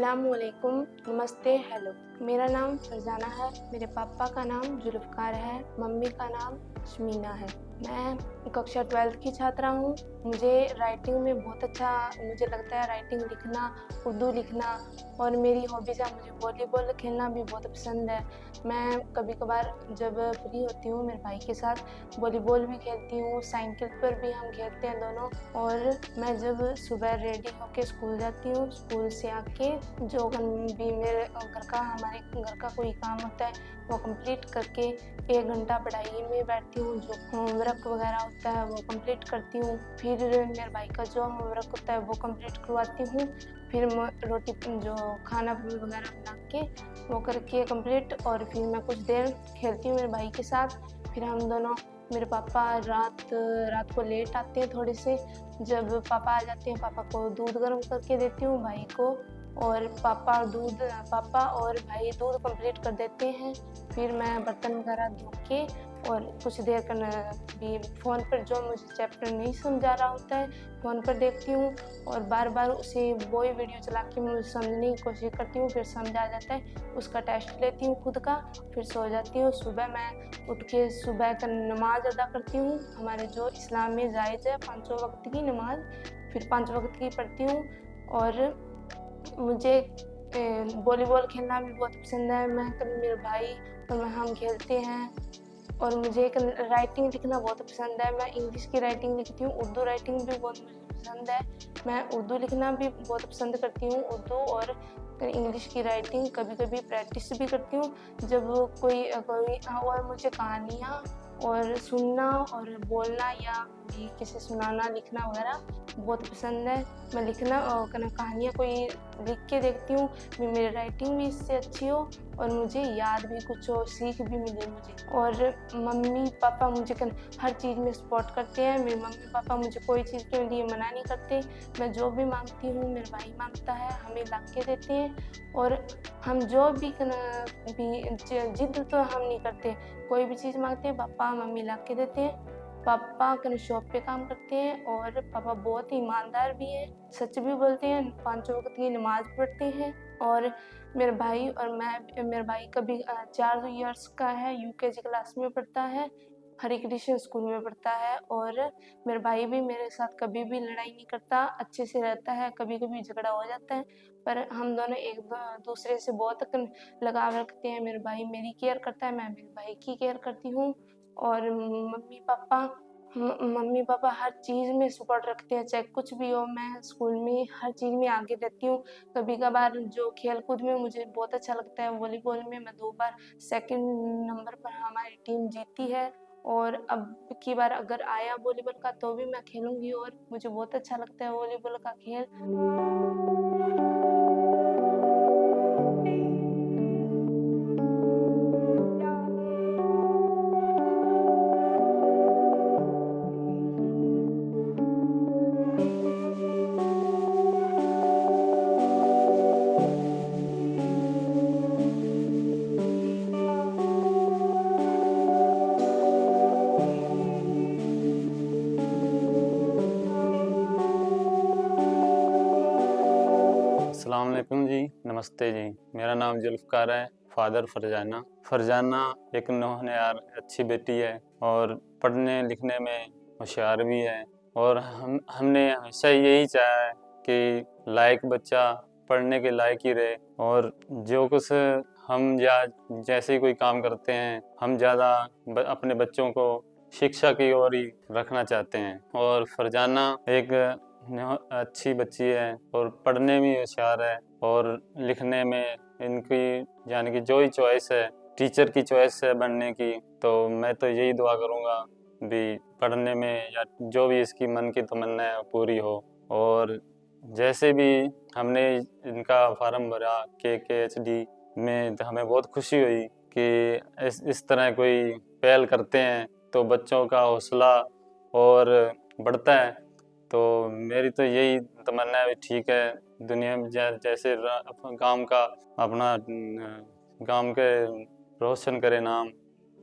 अस्सलामुअलैकुम, नमस्ते, हेलो। मेरा नाम फरजाना है। मेरे पापा का नाम जुल्फ़कार है, मम्मी का नाम शमीना है। मैं कक्षा 12th की छात्रा हूँ। मुझे राइटिंग में बहुत अच्छा मुझे लगता है, राइटिंग लिखना, उर्दू लिखना, और मेरी हॉबीज़ है, मुझे वॉलीबॉल खेलना भी बहुत पसंद है। मैं कभी-कभार जब फ्री होती हूँ, मेरे भाई के साथ वॉलीबॉल भी खेलती हूँ, साइकिल पर भी हम खेलते हैं दोनों। और मैं जब सुबह रेडी होके स्कूल जाती हूँ, स्कूल से आके जो भी मेरे हमारे घर का कोई काम होता है वो कंप्लीट करके 1 घंटा पढ़ाई में बैठती हूँ। जो होमवर्क वगैरह होता है वो कंप्लीट करती हूँ। फिर मेरे भाई का जो होमवर्क होता है वो कंप्लीट करवाती हूँ। फिर रोटी जो खाना वगैरह बना के वो करके कंप्लीट, और फिर मैं कुछ देर खेलती हूँ मेरे भाई के साथ। फिर हम दोनों, मेरे पापा रात को लेट आते हैं थोड़े से। जब पापा आ जाते हैं, पापा को दूध गर्म करके देती हूँ भाई को, और पापा और भाई दूध कंप्लीट कर देते हैं। फिर मैं बर्तन वगैरह धो के और कुछ देर भी फ़ोन पर जो मुझे चैप्टर नहीं समझ आ रहा होता है फ़ोन पर देखती हूँ, और बार-बार उसे वही वीडियो चला के मैं समझने की कोशिश करती हूँ। फिर समझ आ जाता है, उसका टेस्ट लेती हूँ खुद का, फिर सो जाती हूँ। सुबह मैं उठ के सुबह का नमाज़ अदा करती हूँ। हमारे जो इस्लाम में जायज़ है 5 वक़्त की नमाज़, फिर 5 वक़्त की पढ़ती हूँ। और मुझे वॉलीबॉल खेलना भी बहुत पसंद है। मैं कभी मेरे भाई और मैं हम खेलते हैं। और मुझे एक राइटिंग लिखना बहुत पसंद है। मैं इंग्लिश की राइटिंग लिखती हूँ, उर्दू राइटिंग भी बहुत मुझे पसंद है। मैं उर्दू लिखना भी बहुत पसंद करती हूँ, उर्दू और इंग्लिश की राइटिंग कभी-कभी प्रैक्टिस भी करती हूँ। जब और मुझे कहानियाँ और सुनना और बोलना या भी किसे सुनाना, लिखना वगैरह बहुत पसंद है। मैं लिखना कहानियाँ कोई लिख के देखती हूँ, मेरी राइटिंग भी इससे अच्छी हो और मुझे याद भी कुछ हो, सीख भी मिले मुझे। और मम्मी-पापा मुझे हर चीज़ में सपोर्ट करते हैं। मेरे मम्मी-पापा मुझे कोई चीज़ के लिए मना नहीं करते। मैं जो भी माँगती हूँ, मेरा भाई माँगता है, हमें ला के देते हैं। और हम जो भी ज़िद तो हम नहीं करते। कोई भी चीज़ माँगते हैं, पापा-मम्मी ला के देते हैं। पापा शॉप पे काम करते हैं, और पापा बहुत ईमानदार भी हैं, सच भी बोलते हैं, 5 वक़्त की नमाज़ पढ़ते हैं। और मेरा भाई कभी 4 इयर्स का है, यूकेजी क्लास में पढ़ता है, हरि कृष्ण स्कूल में पढ़ता है। और मेरा भाई भी मेरे साथ कभी भी लड़ाई नहीं करता, अच्छे से रहता है। कभी-कभी झगड़ा हो जाता है, पर हम दोनों एक दूसरे से बहुत लगाव रखते हैं। मेरा भाई मेरी केयर करता है, मैं मेरे भाई की केयर करती हूँ। और मम्मी-पापा हर चीज़ में सपोर्ट रखते हैं, चाहे कुछ भी हो। मैं स्कूल में हर चीज़ में आगे रहती हूँ। कभी-कभार जो खेल-कूद में मुझे बहुत अच्छा लगता है, वॉलीबॉल में मैं 2 बार सेकंड नंबर पर हमारी टीम जीती है। और अब की बार अगर आया वॉलीबॉल का तो भी मैं खेलूँगी, और मुझे बहुत अच्छा लगता है वॉलीबॉल का खेल। अस्सलाम वालेकुम जी, नमस्ते जी। मेरा नाम जुल्फ़कार है, फ़ादर फरजाना। फरजाना एक नौनिहार अच्छी बेटी है और पढ़ने लिखने में होशियार भी है। और हमने हमेशा यही चाहा है कि लायक बच्चा पढ़ने के लायक ही रहे, और जो कुछ हम या जैसे ही कोई काम करते हैं, हम ज़्यादा अपने बच्चों को शिक्षा की ओर ही रखना चाहते हैं। और फरजाना एक अच्छी बच्ची है और पढ़ने में होशियार है, और लिखने में इनकी यानी कि जो ही चॉइस है, टीचर की चॉइस है बनने की, तो मैं तो यही दुआ करूँगा भी पढ़ने में या जो भी इसकी मन की तमन्ना है पूरी हो। और जैसे भी हमने इनका फार्म भरा KKHD में, तो हमें बहुत खुशी हुई कि इस तरह कोई पहल करते हैं तो बच्चों का हौसला और बढ़ता है। तो मेरी तो यही तमन्ना है, ठीक है, दुनिया में जैसे गांव का अपना गांव के रोशन करे नाम,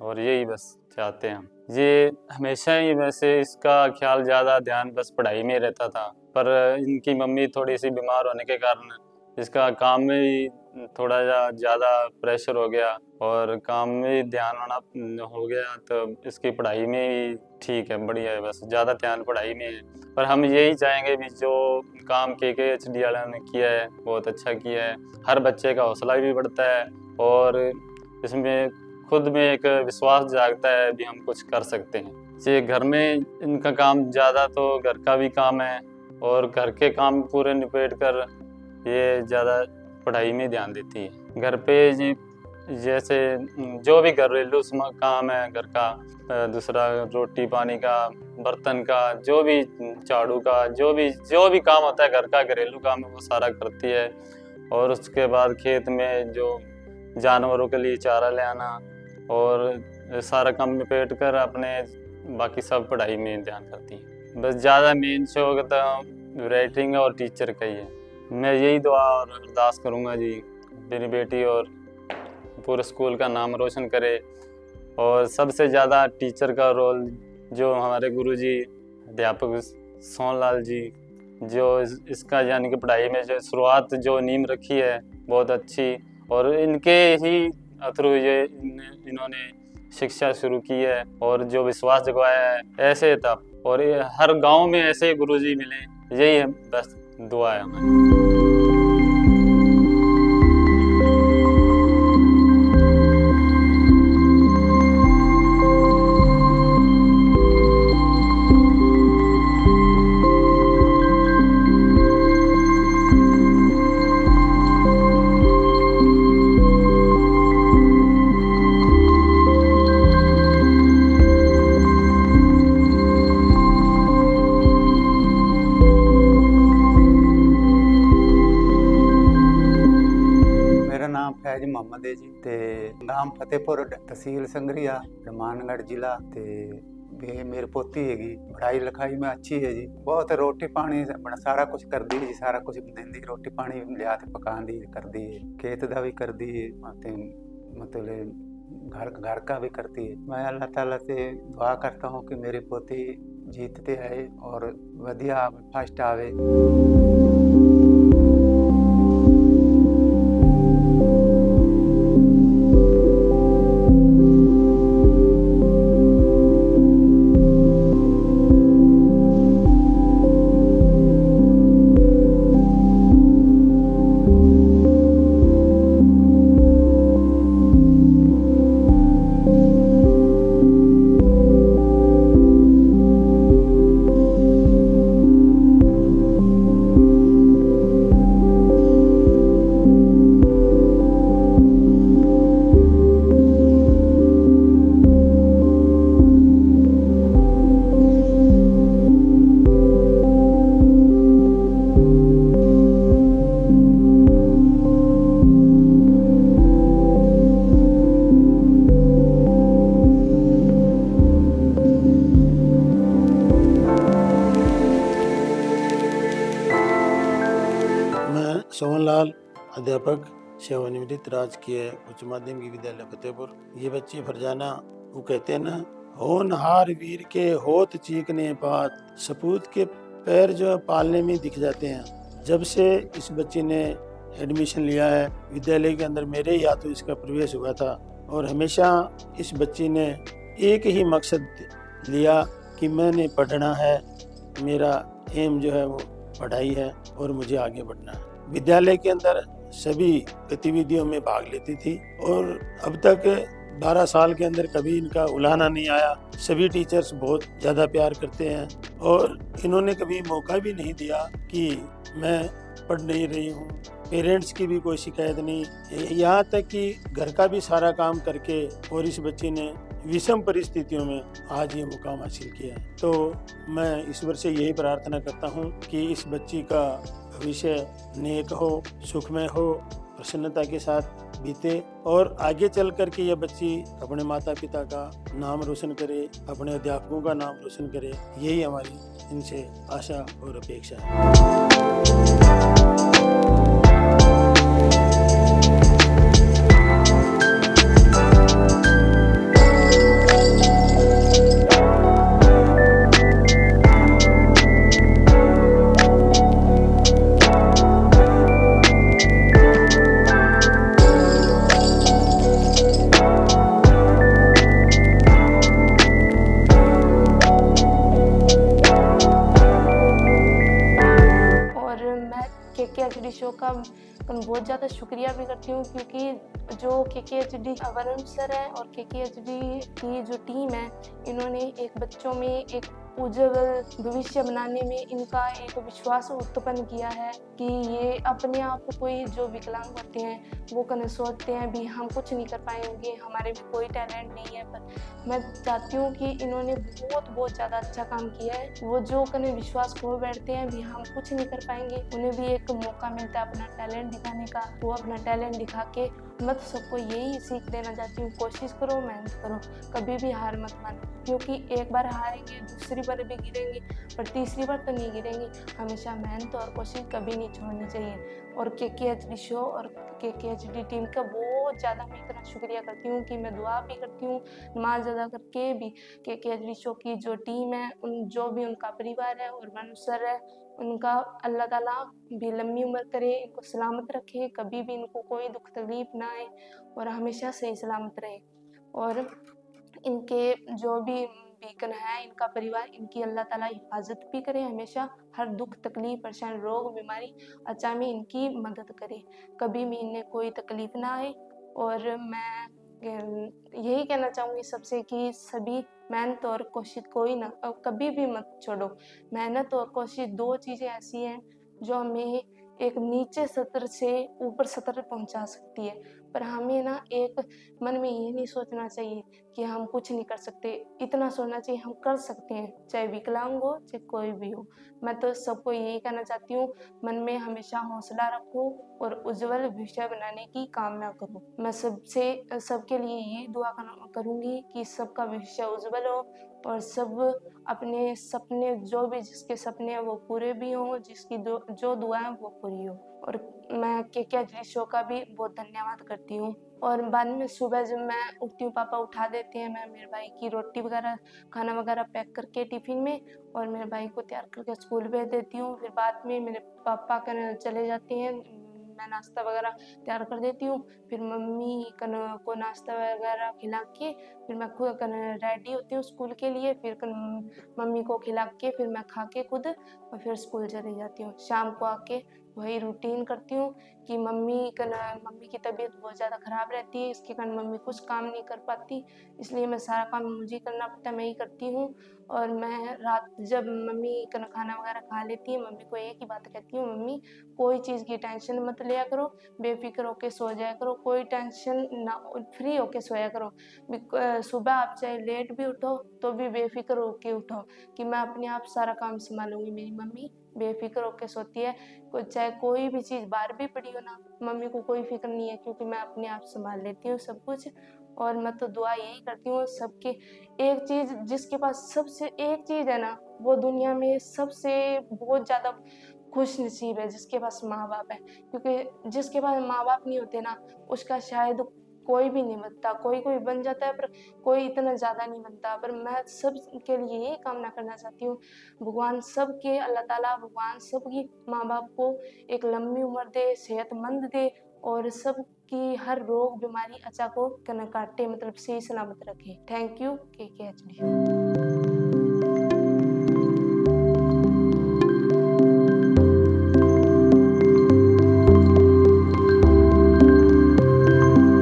और यही बस चाहते हैं हम। ये हमेशा ही वैसे इसका ख्याल ज़्यादा ध्यान बस पढ़ाई में रहता था, पर इनकी मम्मी थोड़ी सी बीमार होने के कारण इसका काम में भी थोड़ा ज़्यादा प्रेशर हो गया और काम में भी ध्यान होना हो गया, तो इसकी पढ़ाई में भी ठीक है, बढ़िया है, बस ज़्यादा ध्यान पढ़ाई में है। पर हम यही चाहेंगे भी जो काम KKHD वालों ने किया है बहुत अच्छा किया है। हर बच्चे का हौसला भी बढ़ता है और इसमें खुद में एक विश्वास जागता है भी हम कुछ कर सकते हैं। ये घर में इनका काम ज़्यादा तो घर का भी काम है और घर के काम पूरे निपेट कर ये ज़्यादा पढ़ाई में ध्यान देती है। घर पे जी जैसे जो भी घरेलू काम है घर का, दूसरा रोटी पानी का, बर्तन का, जो भी झाड़ू का, जो भी काम होता है घर का घरेलू काम है वो सारा करती है। और उसके बाद खेत में जो जानवरों के लिए चारा ले आना और सारा काम निपेट कर अपने बाकी सब पढ़ाई में ध्यान करती है। बस ज़्यादा मेन शौक तो राइटिंग और टीचर का ही है। मैं यही दुआ और अरदास करूँगा जी मेरी बेटी और पूरे स्कूल का नाम रोशन करे। और सबसे ज़्यादा टीचर का रोल जो हमारे गुरुजी अध्यापक सोनलाल जी जो इसका यानी कि पढ़ाई में जो शुरुआत जो नींव रखी है बहुत अच्छी, और इनके ही थ्रू ये इन्होंने शिक्षा शुरू की है और जो विश्वास जगवाया है ऐसे तब, और ये हर गांव में ऐसे गुरुजी मिले, यही है बस दुआ है हमारी। फैज मोहम्मद है जी, ते गांव फतेहपुर तहसील संगरिया मानगढ़ जिला। ते मेरी पोती हैगी, पढ़ाई लिखाई में अच्छी है जी, बहुत रोटी पानी सारा कुछ कर दी जी, सारा कुछ देंदी, रोटी पानी लिया पका दी कर दी है, खेत का भी कर दी है, मतलब घर का भी करती है। मैं अल्लाह ताला से दुआ करता हूँ कि मेरी पोती जीतते आए और वधिया फर्स्ट आवे। सोहनलाल, अध्यापक सेवानिवृत्त राजकीय उच्च माध्यमिक विद्यालय फतेहपुर। ये बच्चे फरजाना वो कहते हैं ना, होनहार वीर के होत चीकने पात, सपूत के पैर जो पालने में दिख जाते हैं। जब से इस बच्चे ने एडमिशन लिया है विद्यालय के अंदर, मेरे ही हाथों इसका प्रवेश हुआ था, और हमेशा इस बच्चे ने एक ही मकसद लिया कि मैंने पढ़ना है, मेरा एम जो है वो पढ़ाई है और मुझे आगे बढ़ना है। विद्यालय के अंदर सभी गतिविधियों में भाग लेती थी और अब तक 12 साल के अंदर कभी इनका उलाहना नहीं आया। सभी टीचर्स बहुत ज़्यादा प्यार करते हैं और इन्होंने कभी मौका भी नहीं दिया कि मैं पढ़ नहीं रही हूँ। पेरेंट्स की भी कोई शिकायत नहीं, यहाँ तक कि घर का भी सारा काम करके, और इस बच्चे ने विषम परिस्थितियों में आज ये मुकाम हासिल किया है। तो मैं ईश्वर से यही प्रार्थना करता हूँ कि इस बच्ची का भविष्य नेक हो, सुखमय हो, प्रसन्नता के साथ बीते और आगे चल कर के ये बच्ची अपने माता पिता का नाम रोशन करे, अपने अध्यापकों का नाम रोशन करे। यही हमारी इनसे आशा और अपेक्षा है। बहुत ज़्यादा शुक्रिया भी करती हूँ, क्योंकि जो KKHD वरुण सर है और KKHD की जो टीम है, इन्होंने एक बच्चों में एक उज्जवल भविष्य बनाने में इनका एक विश्वास उत्पन्न किया है कि ये अपने आप को, कोई जो विकलांग होते हैं वो कने सोचते हैं भी हम कुछ नहीं कर पाएंगे, हमारे में कोई टैलेंट नहीं है, पर मैं चाहती हूँ कि इन्होंने बहुत ज़्यादा अच्छा काम किया है। वो जो कने विश्वास खो बैठते हैं भी हम कुछ नहीं कर पाएंगे, उन्हें भी एक मौका मिलता है अपना टैलेंट दिखाने का। वो अपना टैलेंट दिखा के, मैं तो सबको यही सीख देना चाहती हूँ, कोशिश करो, मेहनत करो, कभी भी हार मत मानो, क्योंकि एक बार हारेंगे, दूसरी बार भी गिरेंगे, पर तीसरी बार तो नहीं गिरेंगे। हमेशा मेहनत और कोशिश कभी नहीं छोड़नी चाहिए। और KKHD शो और KKHD टीम का बहुत ज़्यादा मैं इतना शुक्रिया करती हूँ कि मैं दुआ भी करती हूँ, नमाज अदा करके भी। KKHD शो की जो टीम है, उन जो भी उनका परिवार है और वरुण सर है, उनका अल्लाह ताला भी लंबी उम्र करे, इनको सलामत रखे, कभी भी इनको कोई दुख तकलीफ ना आए और हमेशा सही सलामत रहे। और इनके जो भी बीकन है, इनका परिवार, इनकी अल्लाह ताला हिफाजत भी करे, हमेशा हर दुख तकलीफ परेशान रोग बीमारी अचा में इनकी मदद करे, कभी भी इन्हें कोई तकलीफ ना आए। और मैं यही कहना चाहूँगी सबसे कि सभी मेहनत और कोशिश कोई ना कभी भी मत छोड़ो। मेहनत और कोशिश दो चीज़ें ऐसी हैं जो हमें एक नीचे सतर से ऊपर सतर पहुंचा सकती है, पर हमें ना एक मन में ये नहीं सोचना चाहिए कि हम कुछ नहीं कर सकते, इतना सोचना चाहिए हम कर सकते हैं, चाहे विकलांग हो चाहे कोई भी हो। मैं तो सबको यही कहना चाहती हूँ, मन में हमेशा हौसला रखो और उज्जवल भविष्य बनाने की कामना करो। मैं सबके लिए यही दुआ करूँगी कि सबका भविष्य उज्जवल हो और सब अपने सपने, जो भी जिसके सपने हैं वो पूरे भी हों, जिसकी जो दुआ है वो पूरी हो। और मैं KKHD शो का भी बहुत धन्यवाद करती हूँ। और बाद में सुबह जब मैं उठती हूँ, पापा उठा देते हैं, मैं मेरे भाई की रोटी वगैरह, खाना वगैरह पैक करके टिफ़िन में और मेरे भाई को तैयार करके स्कूल भेज देती हूँ। फिर बाद में मेरे पापा चले जाते हैं, मैं नाश्ता वगैरह तैयार कर देती हूँ। फिर मम्मी को नाश्ता वगैरह खिला के फिर मैं खुद रेडी होती हूँ स्कूल के लिए। फिर मम्मी को खिला के फिर मैं खा के खुद और फिर स्कूल चली जाती हूँ। शाम को आके वही रूटीन करती हूँ कि मम्मी की तबीयत बहुत ज़्यादा ख़राब रहती है, इसके कारण मम्मी कुछ काम नहीं कर पाती, इसलिए मैं सारा काम मुझे करना पड़ता है, मैं ही करती हूँ। और मैं रात जब मम्मी खाना वगैरह खा लेती है, मम्मी को एक ही बात कहती हूँ, मम्मी कोई चीज़ की टेंशन मत लिया करो, बेफिक्र होके सो जाया करो, कोई टेंशन ना, फ्री होके सोया करो। सुबह आप चाहे लेट भी उठो तो भी बेफिक्र होके उठो कि मैं अपने आप सारा काम संभालूंगी। मेरी मम्मी बेफिक्र होके सोती है, चाहे कोई भी चीज़ बाहर भी पड़ी हो ना, मम्मी को कोई फिक्र नहीं है, क्योंकि मैं अपने आप संभाल लेती हूँ सब कुछ। और मैं तो दुआ यही करती हूँ सबके, एक चीज़ जिसके पास सबसे एक चीज़ है ना, वो दुनिया में सबसे बहुत ज़्यादा खुश नसीब है जिसके पास माँ बाप है, क्योंकि जिसके पास माँ बाप नहीं होते ना, उसका शायद कोई भी नहीं बनता, कोई बन जाता है पर कोई इतना ज़्यादा नहीं बनता। पर मैं सब के लिए यही कामना करना चाहती हूँ, भगवान सबके, अल्लाह ताला भगवान सबकी माँ बाप को एक लंबी उम्र दे, सेहतमंद दे और सबकी हर रोग बीमारी अचा को काटे, मतलब सही सलामत रखे। Thank you KKHD।